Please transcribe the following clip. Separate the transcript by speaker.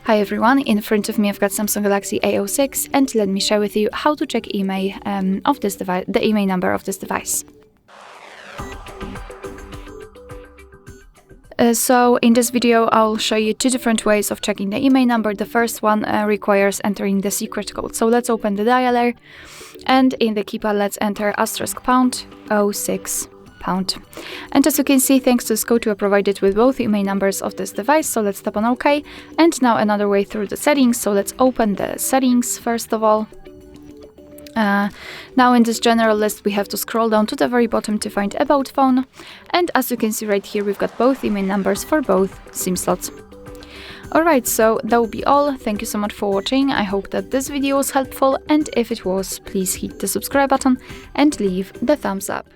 Speaker 1: Hi everyone, in front of me I've got Samsung Galaxy A06 and let me share with you how to check IMEI of this device, the IMEI number of this device. So in this video I'll show you two different ways of checking the IMEI number. The first one requires entering the secret code. So let's open the dialer and in the keypad let's enter *##06#. And as you can see, thanks to this code we are provided with both IMEI numbers of this device, so let's tap on OK. And now another way through the settings, so let's open the settings first of all. Now in this general list we have to scroll down to the very bottom to find About Phone, and as you can see right here we've got both IMEI numbers for both SIM slots. Alright, so that will be all. Thank you so much for watching. I hope that this video was helpful, and if it was, please hit the subscribe button and leave the thumbs up.